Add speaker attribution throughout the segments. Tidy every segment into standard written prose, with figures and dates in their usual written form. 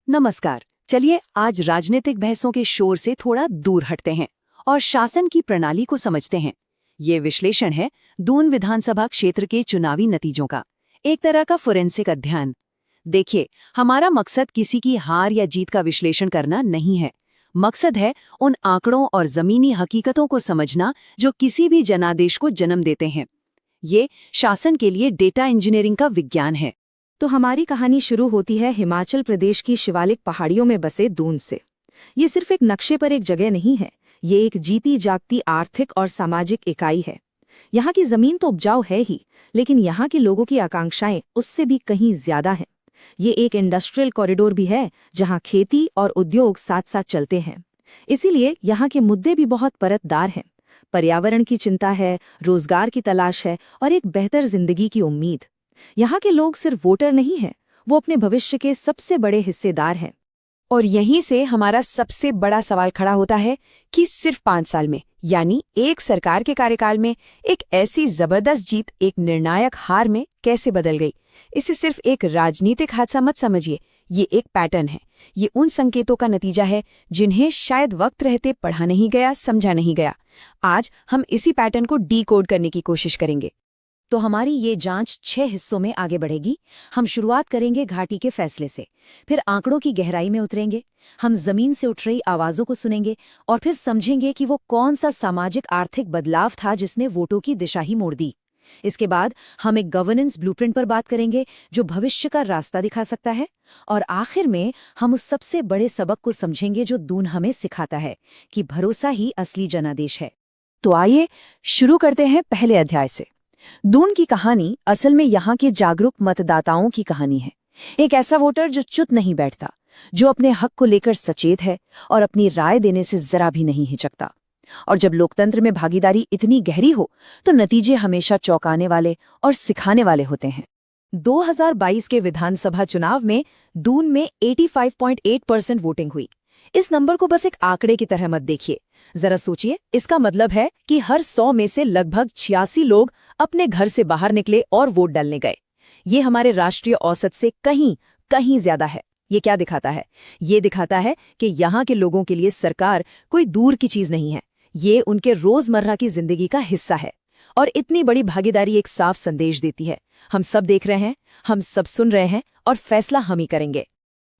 Speaker 1: नमस्कार। चलिए आज राजनीतिक बहसों के शोर से थोड़ा दूर हटते हैं और शासन की प्रणाली को समझते हैं। ये विश्लेषण है दून विधानसभा क्षेत्र के चुनावी नतीजों का, एक तरह का फोरेंसिक अध्ययन। देखिए, हमारा मकसद किसी की हार या जीत का विश्लेषण करना नहीं है। मकसद है उन आंकड़ों और जमीनी हकीकतों को समझना जो किसी भी जनादेश को जन्म देते हैं। ये शासन के लिए डेटा इंजीनियरिंग का विज्ञान है।
Speaker 2: तो हमारी कहानी शुरू होती है हिमाचल प्रदेश की शिवालिक पहाड़ियों में बसे दून से। ये सिर्फ एक नक्शे पर एक जगह नहीं है, ये एक जीती जागती आर्थिक और सामाजिक इकाई है। यहाँ की जमीन तो उपजाऊ है ही, लेकिन यहाँ के लोगों की आकांक्षाएं उससे भी कहीं ज्यादा हैं। ये एक इंडस्ट्रियल कॉरिडोर भी है जहाँ खेती और उद्योग साथ साथ चलते हैं। इसीलिए यहाँ के मुद्दे भी बहुत परतदार हैं। पर्यावरण की चिंता है, रोजगार की तलाश है और एक बेहतर जिंदगी की उम्मीद। यहाँ के लोग सिर्फ वोटर नहीं हैं, वो अपने भविष्य के सबसे बड़े हिस्सेदार हैं।
Speaker 1: और यहीं से हमारा सबसे बड़ा सवाल खड़ा होता है कि सिर्फ 5 साल में, यानी एक सरकार के कार्यकाल में, एक ऐसी जबरदस्त जीत एक निर्णायक हार में कैसे बदल गई। इसे सिर्फ एक राजनीतिक हादसा मत समझिए, ये एक पैटर्न है। ये उन संकेतों का नतीजा है जिन्हें शायद वक्त रहते पढ़ा नहीं गया, समझा नहीं गया। आज हम इसी पैटर्न को डीकोड करने की कोशिश करेंगे। तो हमारी ये जांच 6 हिस्सों में आगे बढ़ेगी। हम शुरुआत करेंगे घाटी के फैसले से, फिर आंकड़ों की गहराई में उतरेंगे, हम जमीन से उठ रही आवाजों को सुनेंगे और फिर समझेंगे कि वो कौन सा सामाजिक आर्थिक बदलाव था जिसने वोटों की दिशा ही मोड़ दी। इसके बाद हम एक गवर्नेंस ब्लूप्रिंट पर बात करेंगे जो भविष्य का रास्ता दिखा सकता है। और आखिर में हम उस सबसे बड़े सबक को समझेंगे जो दून हमें सिखाता है कि भरोसा ही असली जनादेश है। तो आइए शुरू करते हैं पहले अध्याय से। दून की कहानी असल में यहाँ के जागरूक मतदाताओं की कहानी है। एक ऐसा वोटर जो चुप नहीं बैठता, जो अपने हक को लेकर सचेत है और अपनी राय देने से जरा भी नहीं हिचकता। और जब लोकतंत्र में भागीदारी इतनी गहरी हो तो नतीजे हमेशा चौंकाने वाले और सिखाने वाले होते हैं। 2022 के विधानसभा चुनाव में दून में 85.8% वोटिंग हुई। इस नंबर को बस एक आंकड़े की तरह मत देखिए, जरा सोचिए। इसका मतलब है कि हर 100 में से लगभग 86 लोग अपने घर से बाहर निकले और वोट डालने गए। ये हमारे राष्ट्रीय औसत से कहीं ज्यादा है। ये क्या दिखाता है? ये दिखाता है कि यहाँ के लोगों के लिए सरकार कोई दूर की चीज नहीं है, ये उनके रोजमर्रा की जिंदगी का हिस्सा है। और इतनी बड़ी भागीदारी एक साफ संदेश देती है, हम सब देख रहे हैं, हम सब सुन रहे हैं और फैसला हम ही करेंगे।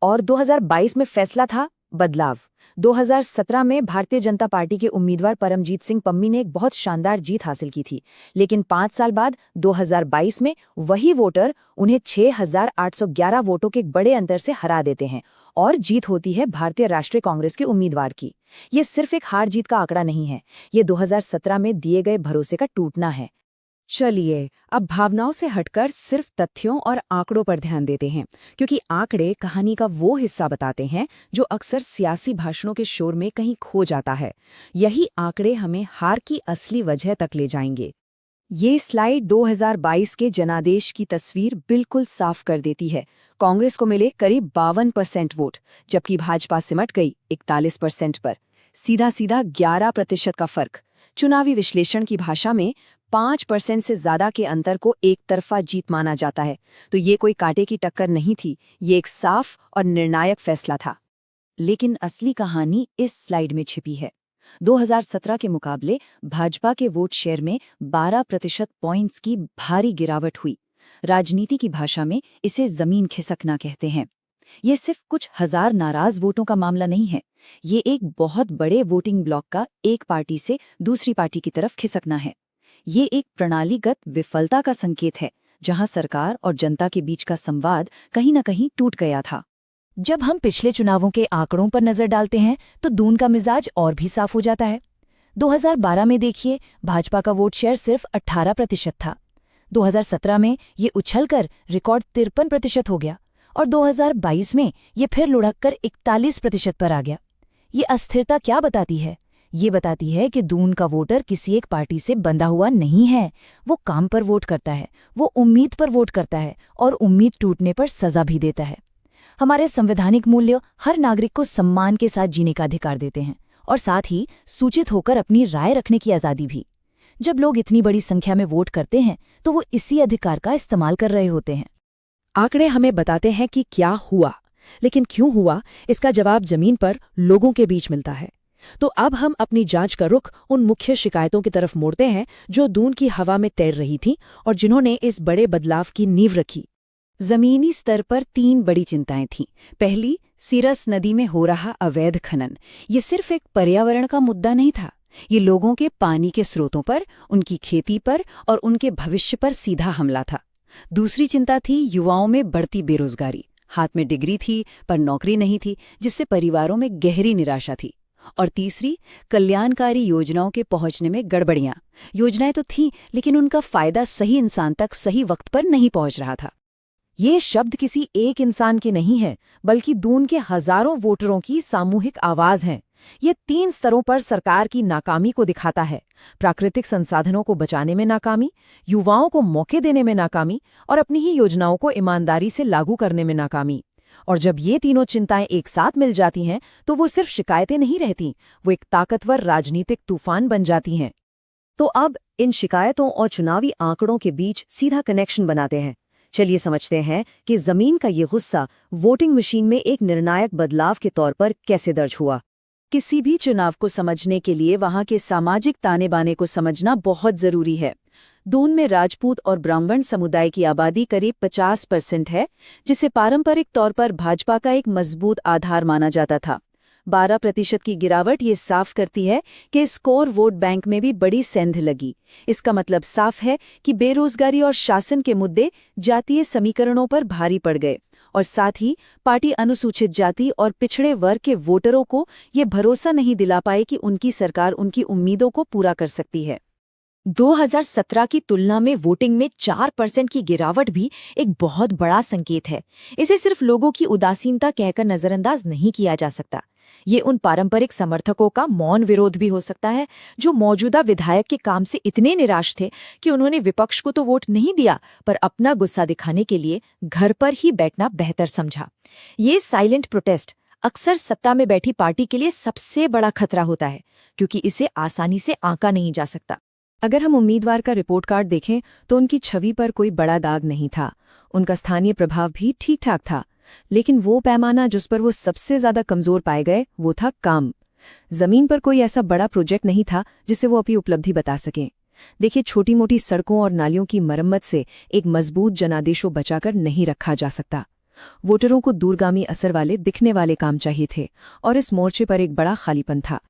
Speaker 1: और 2022 में फैसला था बदलाव। 2017 में भारतीय जनता पार्टी के उम्मीदवार परमजीत सिंह पम्मी ने एक बहुत शानदार जीत हासिल की थी, लेकिन 5 साल बाद 2022 में वही वोटर उन्हें 6,811 वोटों के एक बड़े अंतर से हरा देते हैं और जीत होती है भारतीय राष्ट्रीय कांग्रेस के उम्मीदवार की। ये सिर्फ एक हार जीत का आंकड़ा नहीं है, ये 2017 में दिए गए भरोसे का टूटना है। चलिए अब भावनाओं से हटकर सिर्फ तथ्यों और आंकड़ों पर ध्यान देते हैं, क्योंकि आंकड़े कहानी का वो हिस्सा बताते हैं जो अक्सर सियासी भाषणों के शोर में कहीं खो जाता है। यही आंकड़े हमें हार की असली वजह तक ले जाएंगे। ये स्लाइड 2022 के जनादेश की तस्वीर बिल्कुल साफ कर देती है। कांग्रेस को मिले करीब 52% वोट, जबकि भाजपा सिमट गई 41% पर। सीधा सीधा 11% का फर्क। चुनावी विश्लेषण की भाषा में 5% से ज्यादा के अंतर को एक तरफा जीत माना जाता है। तो ये कोई कांटे की टक्कर नहीं थी, ये एक साफ और निर्णायक फैसला था। लेकिन असली कहानी इस स्लाइड में छिपी है। 2017 के मुकाबले भाजपा के वोट शेयर में 12% पॉइंट्स की भारी गिरावट हुई। राजनीति की भाषा में इसे जमीन खिसकना कहते हैं। ये सिर्फ कुछ हजार नाराज वोटों का मामला नहीं है, ये एक बहुत बड़े वोटिंग ब्लॉक का एक पार्टी से दूसरी पार्टी की तरफ खिसकना है। ये एक प्रणालीगत विफलता का संकेत है, जहां सरकार और जनता के बीच का संवाद कहीं न कहीं टूट गया था। जब हम पिछले चुनावों के आंकड़ों पर नजर डालते हैं तो दून का मिजाज और भी साफ हो जाता है। 2012 में देखिए, भाजपा का वोट शेयर सिर्फ 18% था। 2017 में ये उछलकर रिकॉर्ड 53% हो गया और 2022 में ये फिर लुढ़ककर 41% पर आ गया। ये अस्थिरता क्या बताती है? ये बताती है कि दून का वोटर किसी एक पार्टी से बंधा हुआ नहीं है। वो काम पर वोट करता है, वो उम्मीद पर वोट करता है और उम्मीद टूटने पर सजा भी देता है। हमारे संवैधानिक मूल्य हर नागरिक को सम्मान के साथ जीने का अधिकार देते हैं और साथ ही सूचित होकर अपनी राय रखने की आज़ादी भी। जब लोग इतनी बड़ी संख्या में वोट करते हैं तो वो इसी अधिकार का इस्तेमाल कर रहे होते हैं। आंकड़े हमें बताते हैं कि क्या हुआ।
Speaker 3: लेकिन क्यों हुआ, इसका जवाब जमीन पर लोगों के बीच मिलता है। तो अब हम अपनी जांच का रुख उन मुख्य शिकायतों की तरफ मोड़ते हैं जो दून की हवा में तैर रही थीं और जिन्होंने इस बड़े बदलाव की नींव रखी।
Speaker 1: जमीनी स्तर पर 3 बड़ी चिंताएं थीं। पहली, सीरस नदी में हो रहा अवैध खनन। ये सिर्फ एक पर्यावरण का मुद्दा नहीं था, ये लोगों के पानी के स्रोतों पर, उनकी खेती पर और उनके भविष्य पर सीधा हमला था। दूसरी चिंता थी युवाओं में बढ़ती बेरोजगारी। हाथ में डिग्री थी पर नौकरी नहीं थी, जिससे परिवारों में गहरी निराशा थी। और तीसरी, कल्याणकारी योजनाओं के पहुंचने में गड़बड़ियां। योजनाएं तो थीं, लेकिन उनका फायदा सही इंसान तक सही वक्त पर नहीं पहुंच रहा था।
Speaker 2: ये शब्द किसी एक इंसान के नहीं है, बल्कि दून के हजारों वोटरों की सामूहिक आवाज हैं। ये 3 स्तरों पर सरकार की नाकामी को दिखाता है। प्राकृतिक संसाधनों को बचाने में नाकामी, युवाओं को मौके देने में नाकामी और अपनी ही योजनाओं को ईमानदारी से लागू करने में नाकामी। और जब ये तीनों चिंताएं एक साथ मिल जाती हैं तो वो सिर्फ शिकायतें नहीं रहती, वो एक ताकतवर राजनीतिक तूफान बन जाती हैं। तो अब इन शिकायतों और चुनावी आंकड़ों के बीच सीधा कनेक्शन बनाते हैं। चलिए समझते हैं कि जमीन का ये गुस्सा वोटिंग मशीन में एक निर्णायक बदलाव के तौर पर कैसे दर्ज हुआ। किसी भी चुनाव को समझने के लिए वहां के सामाजिक ताने बाने को समझना बहुत जरूरी है। दून में राजपूत और ब्राह्मण समुदाय की आबादी करीब 50% है, जिसे पारंपरिक तौर पर भाजपा का एक मजबूत आधार माना जाता था। 12% की गिरावट ये साफ करती है कि स्कोर वोट बैंक में भी बड़ी सेंध लगी। इसका मतलब साफ है कि बेरोजगारी और शासन के मुद्दे जातीय समीकरणों पर भारी पड़ गए, और साथ ही पार्टी अनुसूचित जाति और पिछड़े वर्ग के वोटरों को ये भरोसा नहीं दिला पाए कि उनकी सरकार उनकी उम्मीदों को पूरा कर सकती है।
Speaker 4: 2017 की तुलना में वोटिंग में 4% की गिरावट भी एक बहुत बड़ा संकेत है। इसे सिर्फ लोगों की उदासीनता कहकर नजरअंदाज नहीं किया जा सकता। ये उन पारंपरिक समर्थकों का मौन विरोध भी हो सकता है जो मौजूदा विधायक के काम से इतने निराश थे कि उन्होंने विपक्ष को तो वोट नहीं दिया, पर अपना गुस्सा दिखाने के लिए घर पर ही बैठना बेहतर समझा। ये साइलेंट प्रोटेस्ट अक्सर सत्ता में बैठी पार्टी के लिए सबसे बड़ा खतरा होता है, क्योंकि इसे आसानी से आंका नहीं जा सकता।
Speaker 2: अगर हम उम्मीदवार का रिपोर्ट कार्ड देखें तो उनकी छवि पर कोई बड़ा दाग नहीं था। उनका स्थानीय प्रभाव भी ठीक ठाक था, लेकिन वो पैमाना जिस पर वो सबसे ज्यादा कमजोर पाए गए वो था काम। जमीन पर कोई ऐसा बड़ा प्रोजेक्ट नहीं था जिसे वो अपनी उपलब्धि बता सकें। देखिए, छोटी मोटी सड़कों और नालियों की मरम्मत से एक मजबूत जनादेशो बचाकर नहीं रखा जा सकता। वोटरों को दूरगामी असर वाले दिखने वाले काम चाहिए थे, और इस मोर्चे पर एक बड़ा खालीपन था।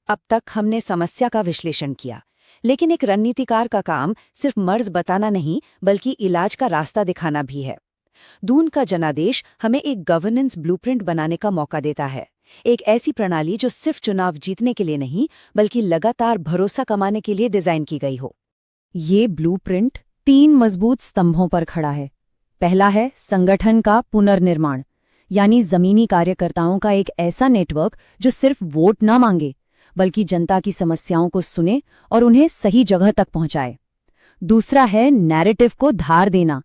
Speaker 1: अब तक हमने समस्या का विश्लेषण किया, लेकिन एक रणनीतिकार का काम सिर्फ मर्ज बताना नहीं बल्कि इलाज का रास्ता दिखाना भी है। दून का जनादेश हमें एक गवर्नेंस ब्लूप्रिंट बनाने का मौका देता है, एक ऐसी प्रणाली जो सिर्फ चुनाव जीतने के लिए नहीं बल्कि लगातार भरोसा कमाने के लिए डिजाइन की गई हो।
Speaker 3: ये ब्लूप्रिंट 3 मजबूत स्तंभों पर खड़ा है। पहला है संगठन का पुनर्निर्माण, यानी जमीनी कार्यकर्ताओं का एक ऐसा नेटवर्क जो सिर्फ वोट न मांगे बल्कि जनता की समस्याओं को सुने और उन्हें सही जगह तक पहुंचाए। दूसरा है नैरेटिव को धार देना,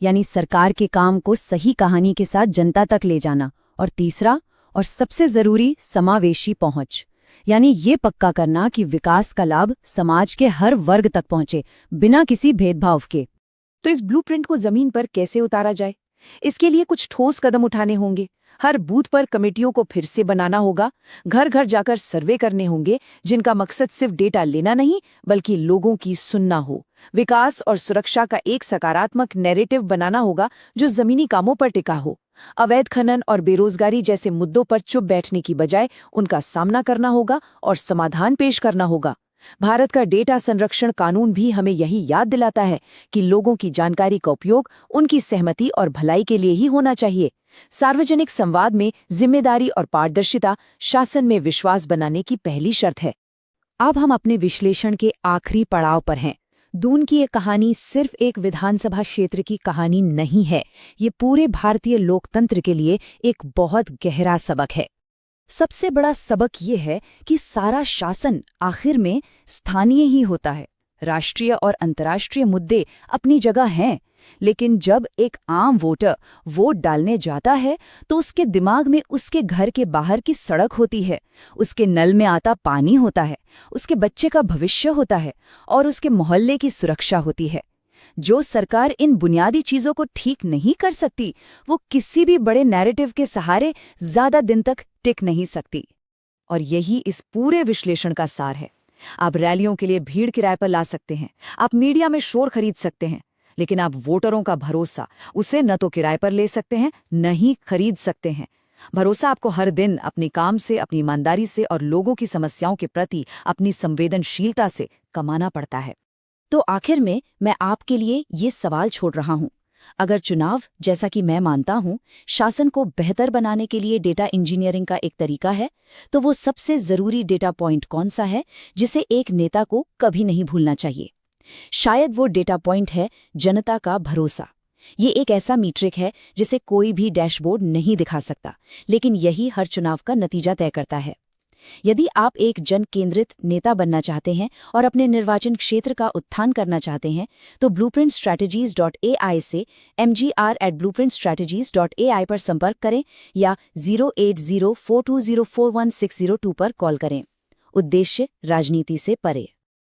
Speaker 3: यानी सरकार के काम को सही कहानी के साथ जनता तक ले जाना। और तीसरा और सबसे जरूरी, समावेशी पहुंच, यानी ये पक्का करना कि विकास का लाभ समाज के हर वर्ग तक पहुंचे बिना किसी भेदभाव के।
Speaker 2: तो इस ब्लूप्रिंट को जमीन पर कैसे उतारा जाए? इसके लिए कुछ ठोस कदम उठाने होंगे। हर बूथ पर कमेटियों को फिर से बनाना होगा, घर घर जाकर सर्वे करने होंगे जिनका मकसद सिर्फ डेटा लेना नहीं बल्कि लोगों की सुनना हो। विकास और सुरक्षा का एक सकारात्मक नैरेटिव बनाना होगा जो जमीनी कामों पर टिका हो। अवैध खनन और बेरोजगारी जैसे मुद्दों पर चुप बैठने की बजाय उनका सामना करना होगा और समाधान पेश करना होगा। भारत का डेटा संरक्षण कानून भी हमें यही याद दिलाता है कि लोगों की जानकारी का उपयोग उनकी सहमति और भलाई के लिए ही होना चाहिए। सार्वजनिक संवाद में जिम्मेदारी और पारदर्शिता शासन में विश्वास बनाने की पहली शर्त है।
Speaker 1: अब हम अपने विश्लेषण के आखिरी पड़ाव पर हैं। दून की ये कहानी सिर्फ एक विधानसभा क्षेत्र की कहानी नहीं है, ये पूरे भारतीय लोकतंत्र के लिए एक बहुत गहरा सबक है। सबसे बड़ा सबक ये है कि सारा शासन आखिर में स्थानीय ही होता है। राष्ट्रीय और अंतर्राष्ट्रीय मुद्दे अपनी जगह हैं, लेकिन जब एक आम वोटर वोट डालने जाता है तो उसके दिमाग में उसके घर के बाहर की सड़क होती है, उसके नल में आता पानी होता है, उसके बच्चे का भविष्य होता है और उसके मोहल्ले की सुरक्षा होती है।
Speaker 3: जो सरकार इन बुनियादी चीजों को ठीक नहीं कर सकती, वो किसी भी बड़े नैरेटिव के सहारे ज्यादा दिन तक टिक नहीं सकती।
Speaker 4: और यही इस पूरे विश्लेषण का सार है। आप रैलियों के लिए भीड़ किराए पर ला सकते हैं, आप मीडिया में शोर खरीद सकते हैं, लेकिन आप वोटरों का भरोसा उसे न तो किराए पर ले सकते हैं, न ही खरीद सकते हैं। भरोसा आपको हर दिन अपने काम से, अपनी ईमानदारी से और लोगों की समस्याओं के प्रति अपनी संवेदनशीलता से कमाना पड़ता है।
Speaker 3: तो आखिर में मैं आपके लिए ये सवाल छोड़ रहा हूं, अगर चुनाव, जैसा कि मैं मानता हूं, शासन को बेहतर बनाने के लिए डेटा इंजीनियरिंग का एक तरीका है, तो वो सबसे जरूरी डेटा पॉइंट कौन सा है जिसे एक नेता को कभी नहीं भूलना चाहिए? शायद वो डेटा पॉइंट है जनता का भरोसा। ये एक ऐसा मीट्रिक है जिसे कोई भी डैशबोर्ड नहीं दिखा सकता, लेकिन यही हर चुनाव का नतीजा तय करता है। यदि आप एक जन केंद्रित नेता बनना चाहते हैं और अपने निर्वाचन क्षेत्र का उत्थान करना चाहते हैं, तो blueprintstrategies.ai से mgr@blueprintstrategies.ai पर संपर्क करें या 08042041602 पर कॉल करें। उद्देश्य राजनीति से परे।